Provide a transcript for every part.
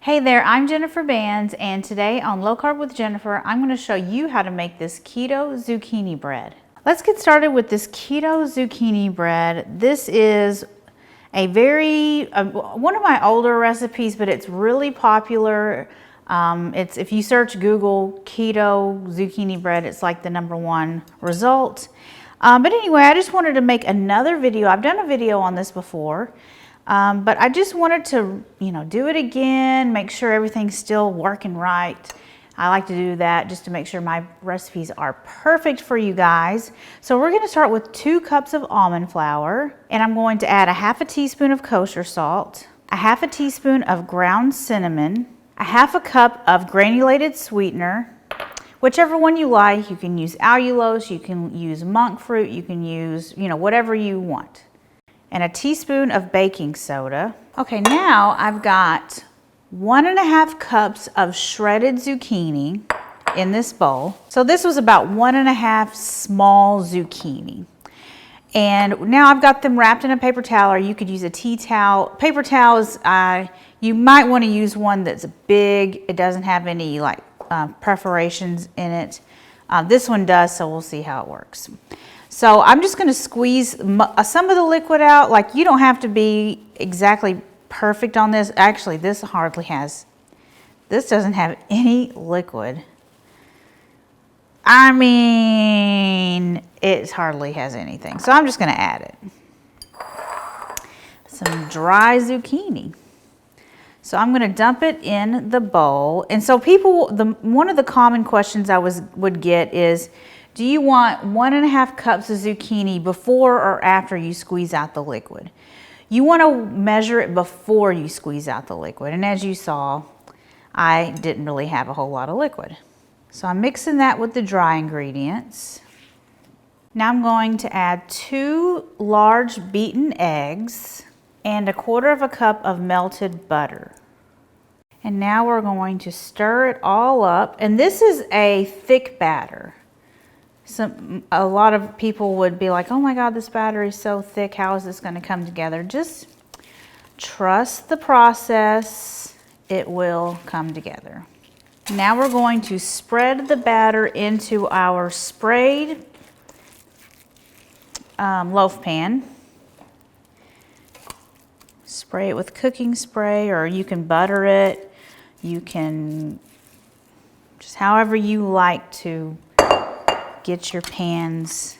Hey there, I'm Jennifer Bands, and today on Low Carb with Jennifer, I'm going to show you how to make this keto zucchini bread. Let's get started with this keto zucchini bread. This is a one of my older recipes, but it's really popular. If you search Google keto zucchini bread, it's like the #1 result. But anyway, I just wanted to make another video. I've done a video on this before. But I just wanted to, do it again, make sure everything's still working right. I like to do that just to make sure my recipes are perfect for you guys. So we're going to start with 2 cups of almond flour, and I'm going to add a ½ teaspoon of kosher salt, a ½ teaspoon of ground cinnamon, a ½ cup of granulated sweetener, whichever one you like. You can use allulose, you can use monk fruit, you can use, whatever you want. And a teaspoon of baking soda. Okay, now I've got 1½ cups of shredded zucchini in this bowl. So this was about 1½ small zucchini. And now I've got them wrapped in a paper towel, or you could use a tea towel. Paper towels, you might want to use one that's big. It doesn't have any perforations in it. This one does, so we'll see how it works. So I'm just going to squeeze some of the liquid out. You don't have to be exactly perfect on this. Actually, this doesn't have any liquid. I mean, it hardly has anything. So I'm just going to add it. Some dry zucchini. So I'm going to dump it in the bowl. And so one of the common questions I would get is, do you want 1½ cups of zucchini before or after you squeeze out the liquid? You want to measure it before you squeeze out the liquid. And as you saw, I didn't really have a whole lot of liquid. So I'm mixing that with the dry ingredients. Now I'm going to add 2 large beaten eggs and ¼ cup of melted butter. And now we're going to stir it all up. And this is a thick batter. A lot of people would be like, oh my God, this batter is so thick. How is this going to come together? Just trust the process. It will come together. Now we're going to spread the batter into our sprayed loaf pan. Spray it with cooking spray, or you can butter it. You can just however you like to get your pans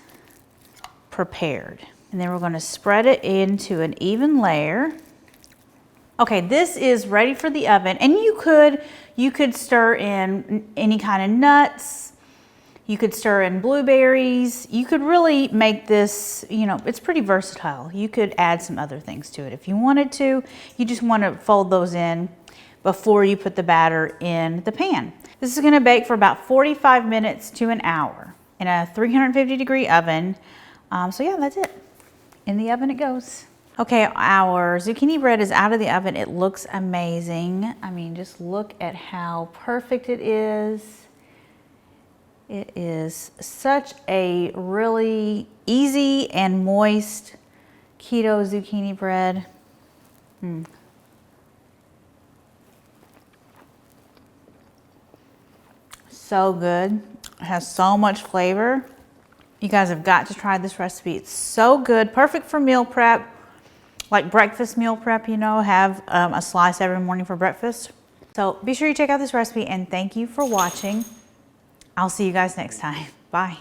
prepared. And then we're going to spread it into an even layer. Okay, this is ready for the oven, and you could stir in any kind of nuts. You could stir in blueberries. You could really make this, it's pretty versatile. You could add some other things to it if you wanted to. You just want to fold those in before you put the batter in the pan. This is going to bake for about 45 minutes to an hour in a 350-degree oven. So yeah, that's it. In the oven it goes. Okay, our zucchini bread is out of the oven. It looks amazing. I mean, just look at how perfect it is. It is such a really easy and moist keto zucchini bread. So good. It has so much flavor. You guys have got to try this recipe. It's so good. Perfect for meal prep, like breakfast meal prep, have a slice every morning for breakfast. So be sure you check out this recipe, and thank you for watching. I'll see you guys next time. Bye.